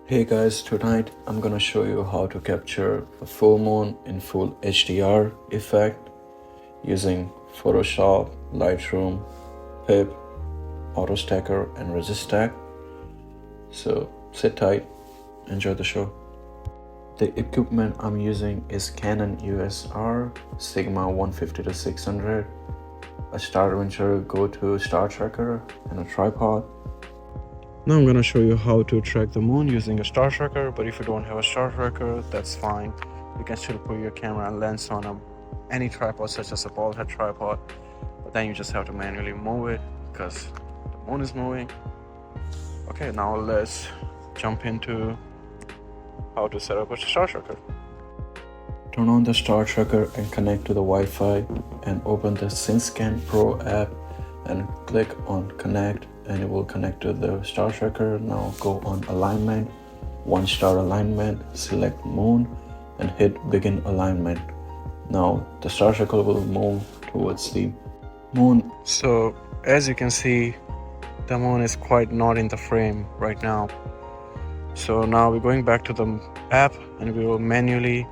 Hey guys, tonight I'm gonna show you how to capture a full moon in full HDR effect using Photoshop, Lightroom, PIPP, Autostakkert and Registax. So sit tight, enjoy the show. The equipment I'm using is Canon EOS R Sigma 150-600, a Star Adventure Go-To Star Tracker and a tripod. Now I'm gonna show you how to track the moon using a star tracker, but if you don't have a star tracker, that's fine. You can still put your camera and lens on any tripod such as a ball head tripod, but then you just have to manually move it because the moon is moving. Okay, now let's jump into how to set up a star tracker. Turn on the star tracker and connect to the Wi-Fi and open the SynScan Pro app and click on connect and it will connect to the star tracker. Now go on alignment, 1-star alignment, select moon and hit begin alignment. Now the star tracker will move towards the moon. So as you can see, the moon is quite not in the frame right now. So now we're going back to the app and we will manually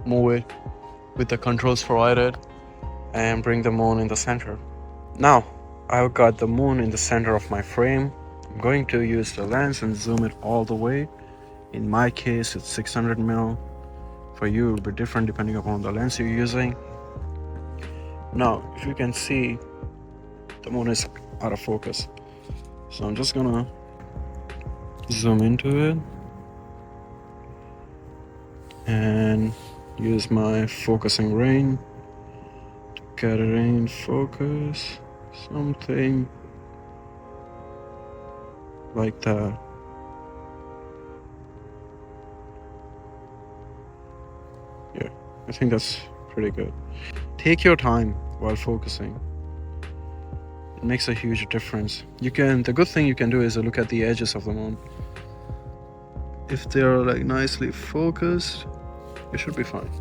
move it with the controls provided and bring the moon in the center. Now I've got the moon in the center of my frame. I'm going to use the lens and zoom it all the way. In my case, it's 600mm. For you, it will be different depending upon the lens you're using. Now, if you can see, the moon is out of focus. So I'm just gonna zoom into it and use my focusing ring to get it in focus. Something like that. Yeah, I think that's pretty good. Take your time while focusing. It makes a huge difference. The good thing you can do is look at the edges of the moon. If they're like nicely focused, it should be fine.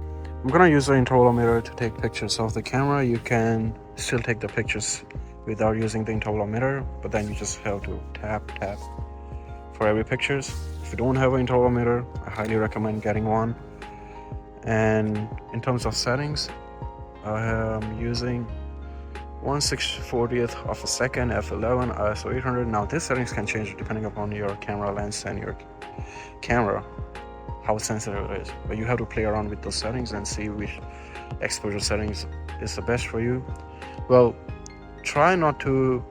I'm gonna use the intervalometer to take pictures of the camera. You can still take the pictures without using the intervalometer, but then you just have to tap for every pictures. If you don't have an intervalometer, I highly recommend getting one. And in terms of settings, I am using 1/640th of a second, f11, ISO 800. Now these settings can change depending upon your camera lens and your camera, how sensitive it is, but you have to play around with those settings and see which exposure settings is the best for you. Well, try not to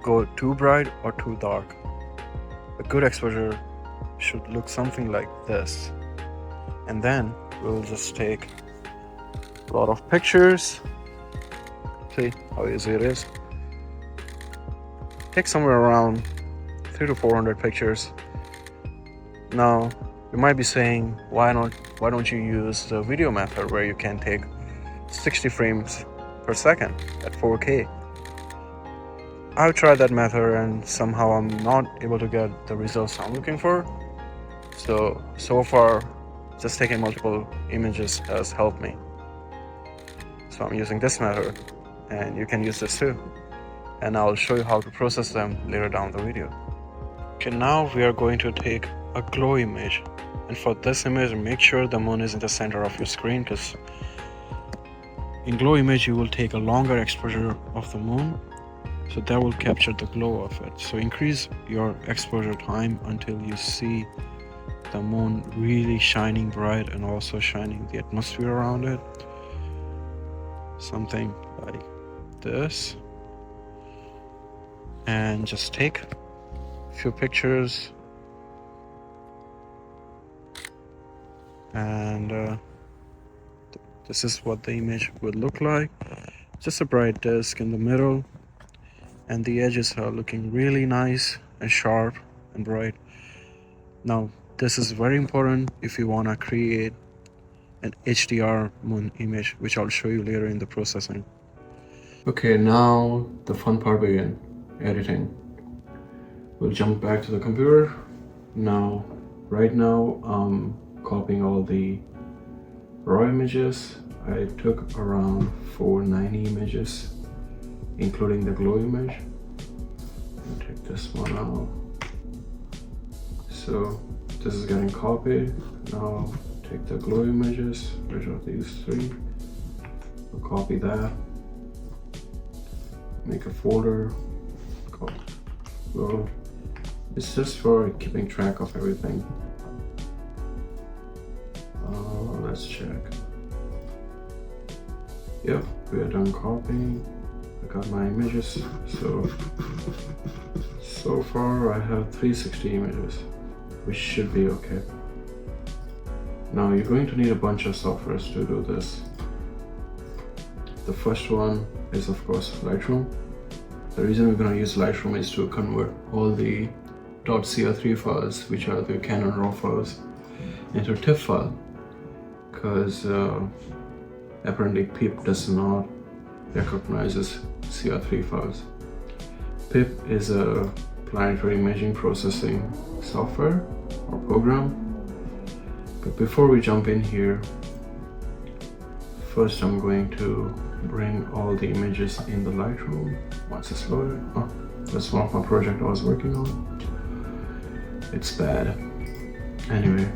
go too bright or too dark. A good exposure should look something like this, and then we'll just take a lot of pictures. See how easy it is. Take somewhere around 300 to 400 pictures. Now you might be saying, why don't you use the video method where you can take 60 frames per second at 4K? I've tried that method and somehow I'm not able to get the results I'm looking for. So far, just taking multiple images has helped me. So I'm using this method and you can use this too. And I'll show you how to process them later down the video. Okay, now we are going to take a glow image. And for this image, make sure the moon is in the center of your screen, because in glow image you will take a longer exposure of the moon, so that will capture the glow of it. So increase your exposure time until you see the moon really shining bright and also shining the atmosphere around it. Something like this. And just take a few pictures. And this is what the image would look like. Just a bright disk in the middle, and the edges are looking really nice and sharp and bright. Now this is very important if you want to create an HDR moon image, which I'll show you later in the processing. Okay, now the fun part begins, editing. We'll jump back to the computer. Right now I'm copying all the raw images. I took around 490 images, including the glow image. I'll take this one out. So this is getting copied. Now take the glow images, which are these three. We'll copy that. Make a folder called glow. It's just for keeping track of everything. Let's check. Yep, we are done copying. I got my images. So far I have 360 images, which should be okay. Now you're going to need a bunch of softwares to do this. The first one is of course Lightroom. The reason we're going to use Lightroom is to convert all the .cr3 files, which are the Canon RAW files, into a TIFF file, because apparently PIPP does not recognize CR3 files. PIPP is a planetary imaging processing software or program. But before we jump in here, first I'm going to bring all the images in the Lightroom once it's loaded. Oh, that's one of my projects I was working on. It's bad. Anyway,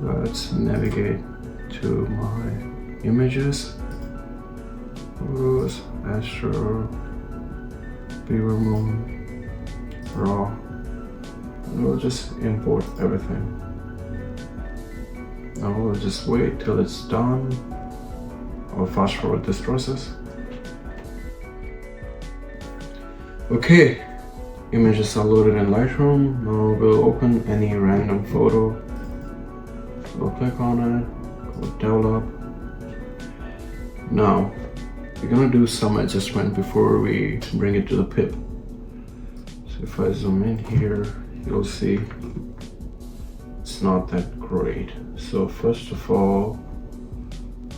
let's navigate to my images. Photos, Astro, Beaver Moon, RAW, and we'll just import everything. Now we'll just wait till it's done. I'll fast forward this process. Okay, images are loaded in Lightroom. Now we'll open any random photo. We'll click on it, go develop. Now, we're gonna do some adjustment before we bring it to the PIPP. So if I zoom in here, you'll see it's not that great. So first of all,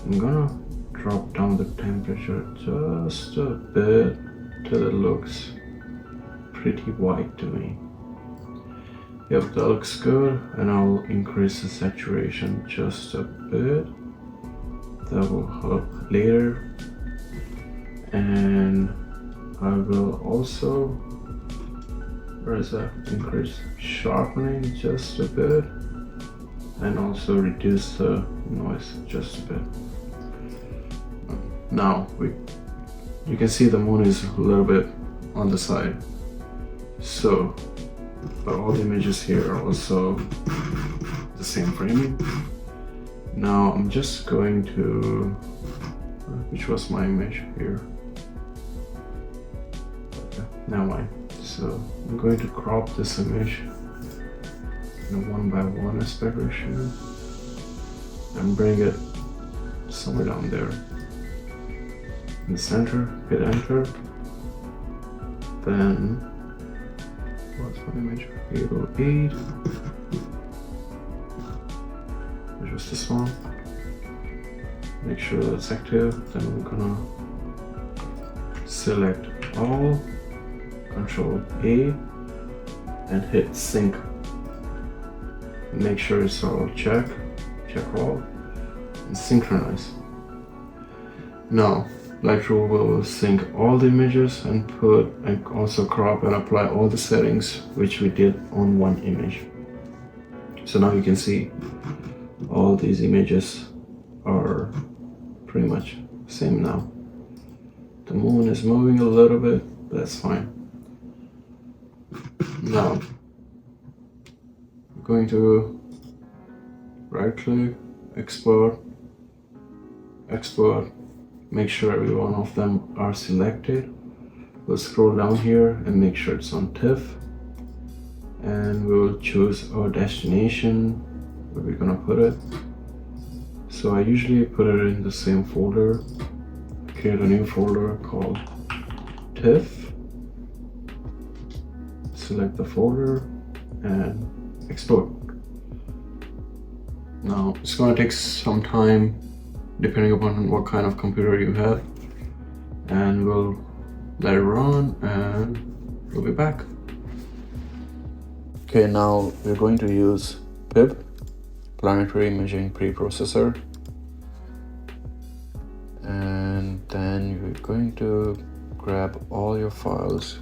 I'm gonna drop down the temperature just a bit till it looks pretty white to me. Yep, that looks good, and I'll increase the saturation just a bit. That will help later. And I will also, where is that? Increase sharpening just a bit, and also reduce the noise just a bit. Now you can see the moon is a little bit on the side. So, but all the images here are also the same framing. Now I'm just going to, which was my image here? Okay, never mind. So I'm going to crop this image in a 1:1 aspect ratio and bring it somewhere down there in the center. Hit enter. Then what's my image? 808. Which was this one. Make sure that's active. Then we're gonna select all, Control A, and hit sync. Make sure it's all check all, and synchronize. Now Lightroom will sync all the images and also crop and apply all the settings which we did on one image. So now you can see all these images are pretty much same now. The moon is moving a little bit, but that's fine. Now I'm going to right click, export, make sure every one of them are selected. We'll scroll down here and make sure it's on TIFF, and we'll choose our destination where we're gonna put it. So I usually put it in the same folder. Create a new folder called TIFF, select the folder and export. Now it's gonna take some time depending upon what kind of computer you have, and we'll let it run and we'll be back. Okay, now we're going to use PIPP, Planetary Imaging Preprocessor, and then you're going to grab all your files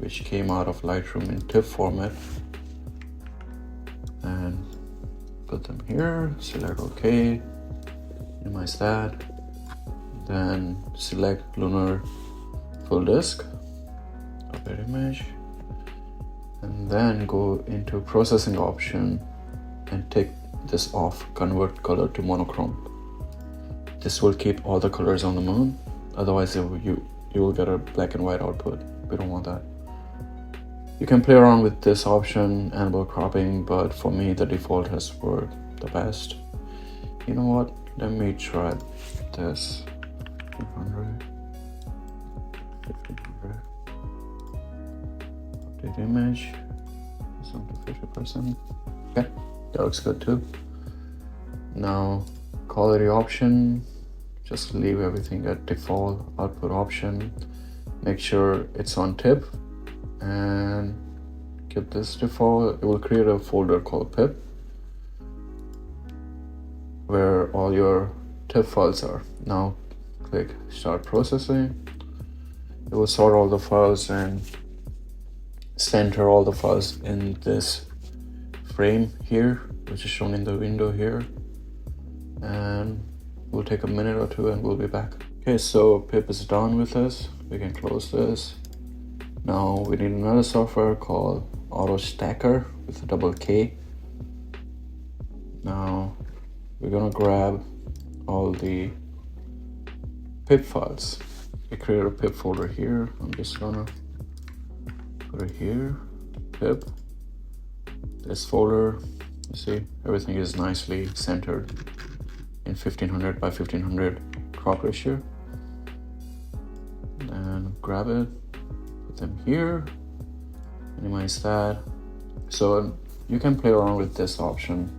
which came out of Lightroom in TIFF format, and put them here. Select OK, minimize that, then select lunar full disk, update image, and then go into processing option and take this off, convert color to monochrome. This will keep all the colors on the moon, otherwise you will get a black and white output. We don't want that. You can play around with this option, animal cropping, but for me the default has worked the best. You know what, let me try this. 1500, update image, zoom to 50%. Okay, that looks good too. Now quality option, just leave everything at default. Output option, make sure it's on TIFF and keep this default. It will create a folder called PIPP where all your TIFF files are. Now click start processing. It will sort all the files and center all the files in this frame here, which is shown in the window here, and we'll take a minute or two and we'll be back. Okay, so PIPP is done with this. We can close this. Now we need another software called Autostakkert with a double K. Now we're gonna grab all the PIPP files. I created a PIPP folder here. I'm just gonna put it here, PIPP. This folder, you see, everything is nicely centered in 1500 by 1500 crop ratio. And grab it, put them here, minimize that. So you can play around with this option.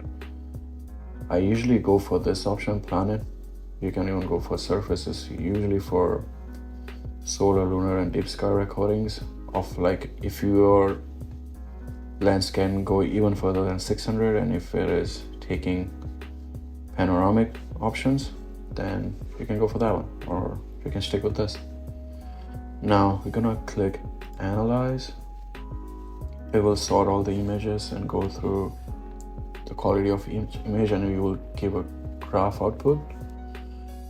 I usually go for this option, Planet. You can even go for surfaces, usually for solar, lunar, and deep sky recordings of, like, if your lens can go even further than 600, and if it is taking panoramic options, then you can go for that one, or you can stick with this. Now we're gonna click analyze. It will sort all the images and go through the quality of each image, and you will give a graph output.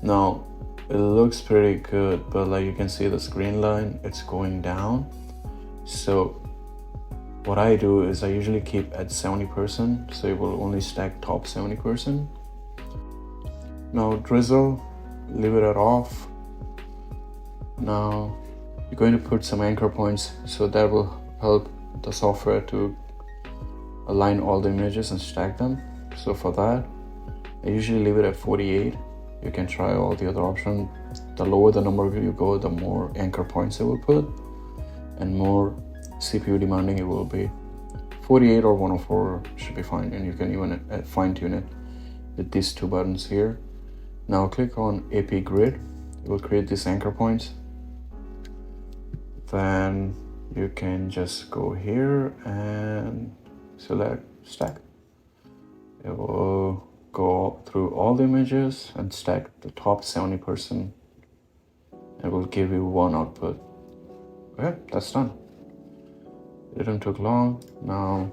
Now it looks pretty good, but like you can see the screen line, it's going down. So what I do is I usually keep at 70%, so it will only stack top 70%. Now drizzle, leave it at off. Now you're going to put some anchor points, so that will help the software to align all the images and stack them. So for that, I usually leave it at 48. You can try all the other options. The lower the number you go, the more anchor points it will put, and more CPU demanding it will be. 48 or 104 should be fine, and you can even fine tune it with these two buttons here. Now click on AP grid. It will create these anchor points. Then you can just go here and select stack. It will go through all the images and stack the top 70%. It will give you one output. Okay, that's done. It didn't take long. Now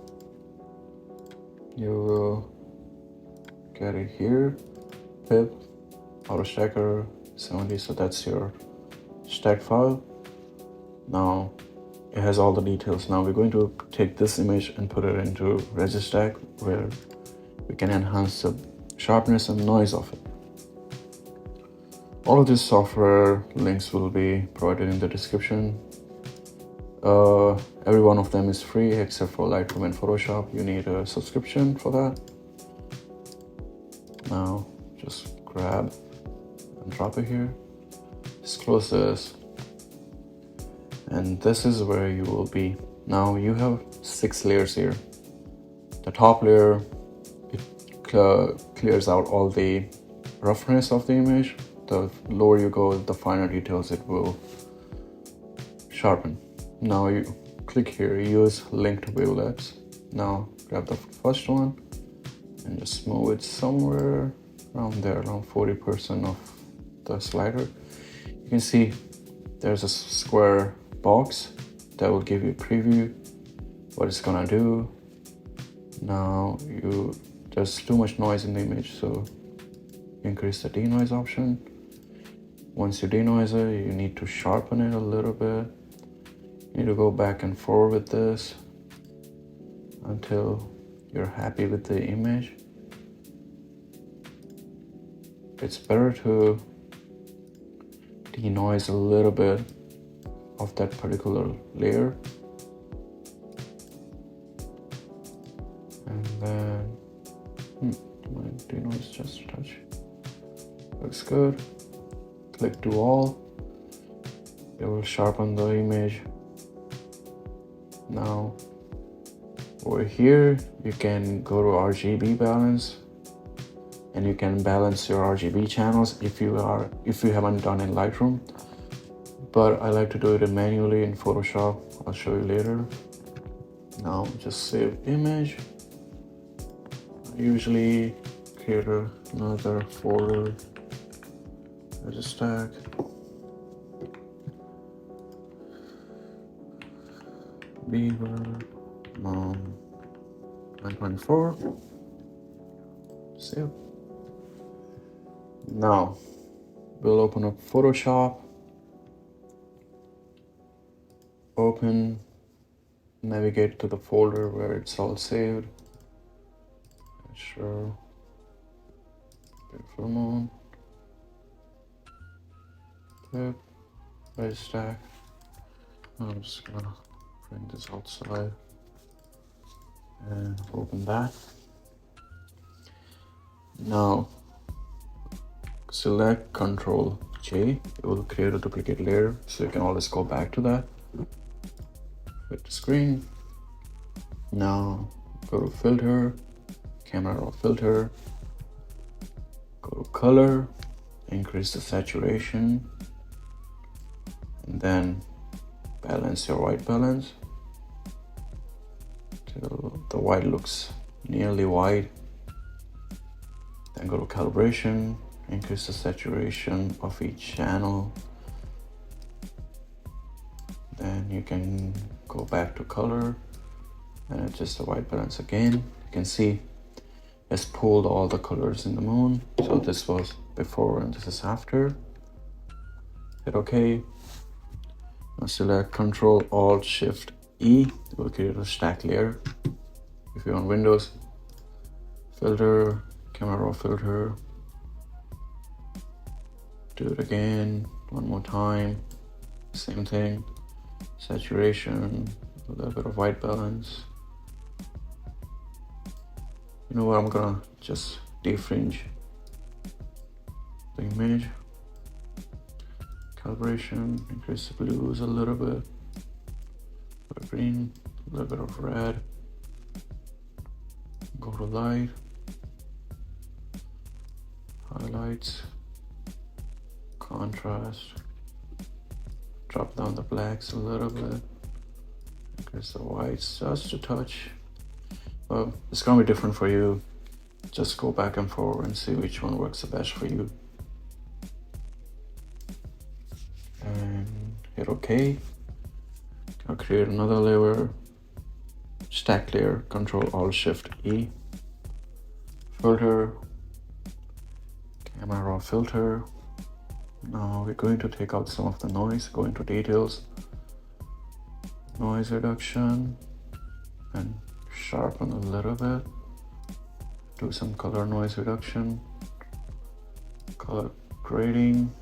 you will get it here. PIPP, Autostakkert 70, so that's your stack file. Now it has all the details. Now we're going to take this image and put it into Registax, where we can enhance the sharpness and noise of it. All of this software links will be provided in the description. Every one of them is free except for Lightroom and Photoshop. You need a subscription for that. Now just grab and drop it here. Just close this. And this is where you will be. Now you have 6 layers here. The top layer, it clears out all the roughness of the image. The lower you go, the finer details it will sharpen. Now you click here, use linked wavelets. Now grab the first one and just move it somewhere around there, around 40% of the slider. You can see there's a square box that will give you a preview what it's gonna do. Now there's too much noise in the image, so increase the denoise option. Once you denoise it, you need to sharpen it a little bit. You need to go back and forth with this until you're happy with the image. It's better to denoise a little bit of that particular layer. And then, my denoise just a touch. Looks good. Click to all. It will sharpen the image. Now, over here, you can go to RGB balance, and you can balance your RGB channels if you haven't done in Lightroom. But I like to do it manually in Photoshop. I'll show you later. Now, just save image. I usually create another folder. Registax. Beaver. 924. Save. Now we'll open up Photoshop. Open. Navigate to the folder where it's all saved. Sure. Beautiful Moon. PIPP. Registax. I'm just gonna bring this outside and open that. Now select Ctrl J. It will create a duplicate layer, so you can always go back to that. Hit the screen. Now go to filter, camera raw filter, go to color, increase the saturation, and then balance your white balance till the white looks nearly white. Then go to calibration, increase the saturation of each channel. Then you can go back to color and adjust the white balance again. You can see it's pulled all the colors in the moon. So this was before and this is after. Hit OK. Now select Ctrl Alt Shift E. It will create a stack layer. If you're on Windows, filter, camera raw filter. Do it again, one more time. Same thing. Saturation, a little bit of white balance. You know what, I'm gonna just defringe the image. Calibration, increase the blues a little bit. Green, a little bit of red. Go to light. Highlights. Contrast. Drop down the blacks a little bit. Increase the whites just a touch. Well, it's gonna be different for you. Just go back and forth and see which one works the best for you. And hit OK. I'll create another layer. Stack layer, Ctrl Alt Shift E. Filter. Camera raw filter. Now we're going to take out some of the noise, go into details, noise reduction, and sharpen a little bit. Do some color noise reduction, color grading.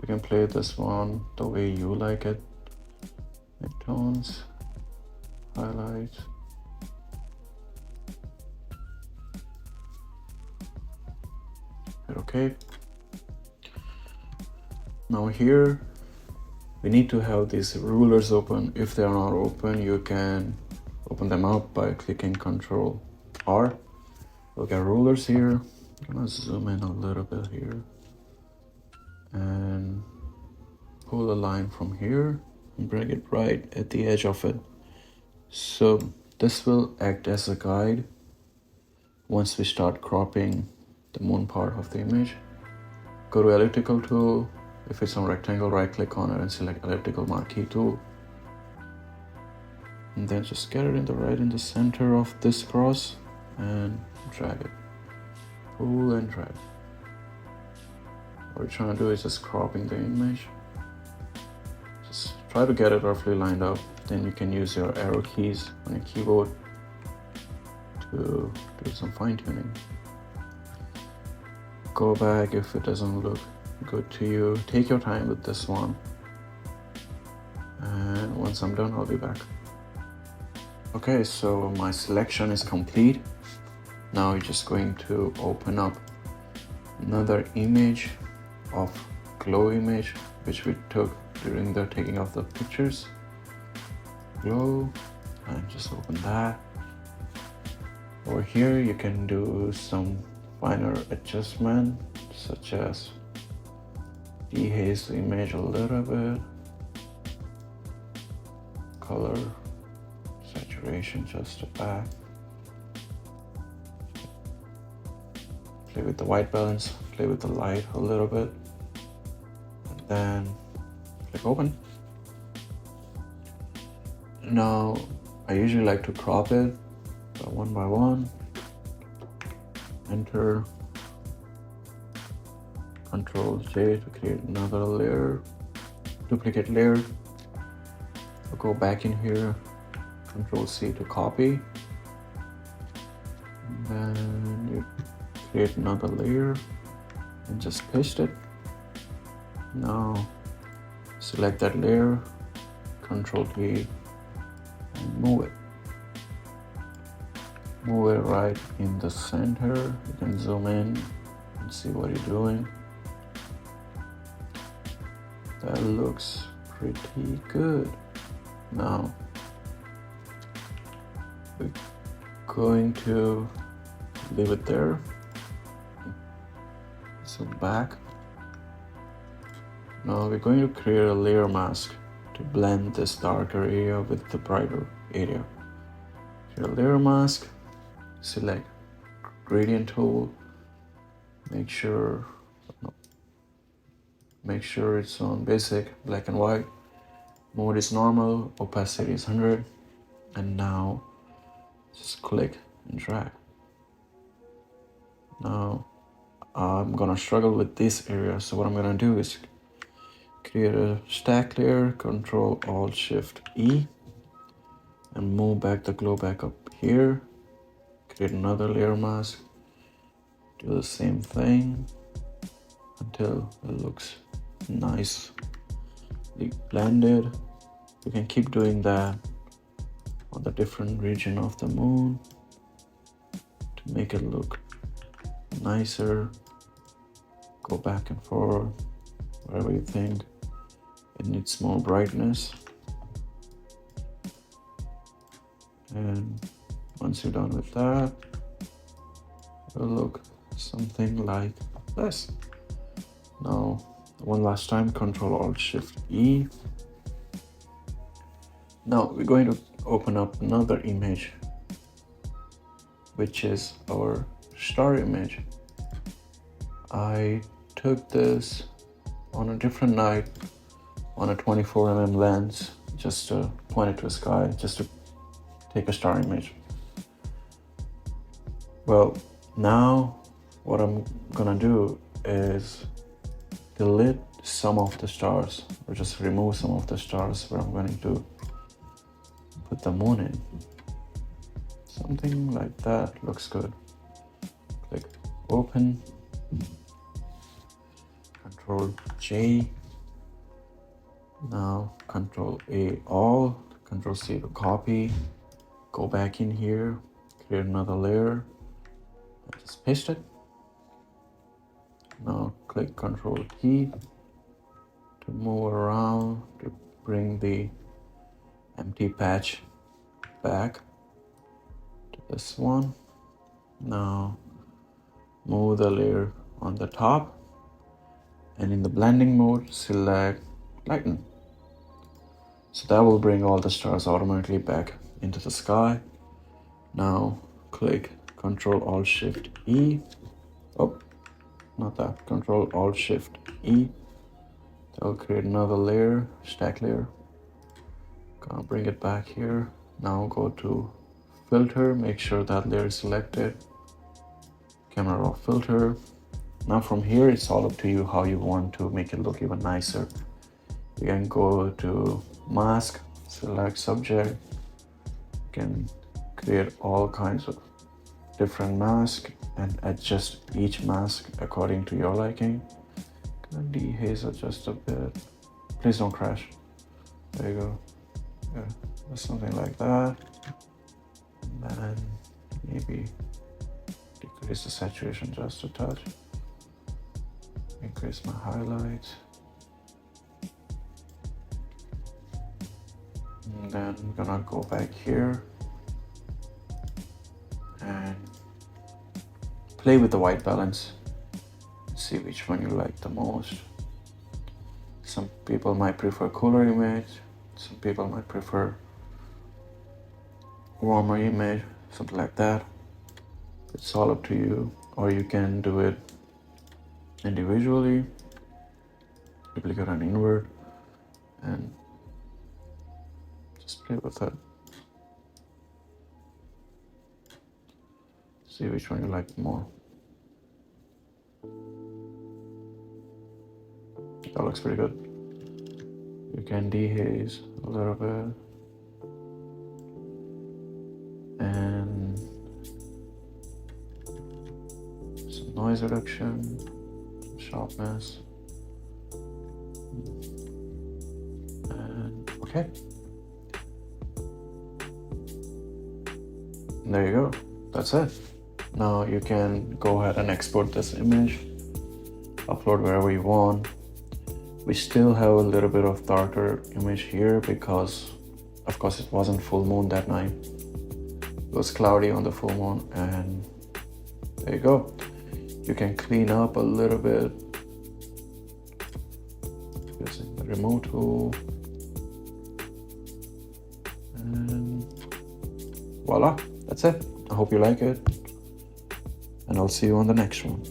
You can play this one the way you like it. Midtones, highlights. Okay. Now here we need to have these rulers open. If they are not open, you can open them up by clicking Ctrl R. We'll get rulers here. I'm gonna zoom in a little bit here and pull a line from here and bring it right at the edge of it. So this will act as a guide once we start cropping the moon part of the image. Go to elliptical tool, If it's on rectangle, right click on it and select elliptical marquee tool. And then just get it right in the center of this cross and drag it. Pull and drag. What we're trying to do is just cropping the image. Just try to get it roughly lined up. Then you can use your arrow keys on your keyboard to do some fine tuning. Go back if it doesn't look good to you. Take your time with this one. And once I'm done, I'll be back. Okay, so my selection is complete. Now we're just going to open up another image of glow image, which we took during the taking of the pictures. Glow, and just open that. Over here, you can do some finer adjustment, such as dehaze the image a little bit, color, saturation just a bit. Play with the white balance, play with the light a little bit, and then click open. Now, I usually like to crop it one by one. Enter, Control J to create another layer, duplicate layer. I'll go back in here, Control C to copy. And then you create another layer and just paste it. Now select that layer, Control T, and move it. Move it right in the center. You can zoom in and see what you're doing. That looks pretty good. Now we're going to leave it there. Zoom back. Now we're going to create a layer mask to blend this darker area with the brighter area. Create a layer mask. Select gradient tool, make sure it's on basic, black and white, mode is normal, opacity is 100, and now just click and drag. Now I'm gonna struggle with this area, so what I'm gonna do is create a stack layer, Control Alt Shift E, and move back the glow back up here. Create another layer mask, do the same thing until it looks nicely blended. You can keep doing that on the different region of the moon to make it look nicer. Go back and forth wherever you think it needs more brightness. And once you're done with that, it'll look something like this. Now, one last time, Control Alt Shift E. Now we're going to open up another image, which is our star image. I took this on a different night on a 24mm lens, just to point it to the sky, just to take a star image. Well, now what I'm gonna do is delete some of the stars, or just remove some of the stars where I'm going to put the moon in. Something like that looks good. Click open, Control J, now Control A all, Control C to copy, go back in here, create another layer, and just paste it. Now click Control T to move around to bring the empty patch back to this one. Now move the layer on the top, and in the blending mode select lighten. So that will bring all the stars automatically back into the sky. Now click Control Alt Shift E. Oh, not that. Control Alt Shift E I'll create another layer, stack layer. Gonna bring it back here. Now go to filter, make sure that layer is selected. Camera raw filter. Now from here, it's all up to you how you want to make it look even nicer. You can go to mask, select subject. You can create all kinds of different masks and adjust each mask according to your liking. Gonna dehaze it just a bit. Please don't crash. There you go. Yeah, something like that. And then maybe decrease the saturation just a touch. Increase my highlights. And then I'm gonna go back here and play with the white balance. See which one you like the most. Some people might prefer cooler image. Some people might prefer warmer image, something like that. It's all up to you, or you can do it individually, duplicate and invert, and just play with it. See which one you like more. That looks pretty good. You can dehaze a little bit. And some noise reduction, some sharpness. And okay. And there you go. That's it. Now you can go ahead and export this image, upload wherever you want. We still have a little bit of darker image here because of course it wasn't full moon that night. It was cloudy on the full moon, and there you go. You can clean up a little bit using the remove tool, and voila, that's it. I hope you like it, and I'll see you on the next one.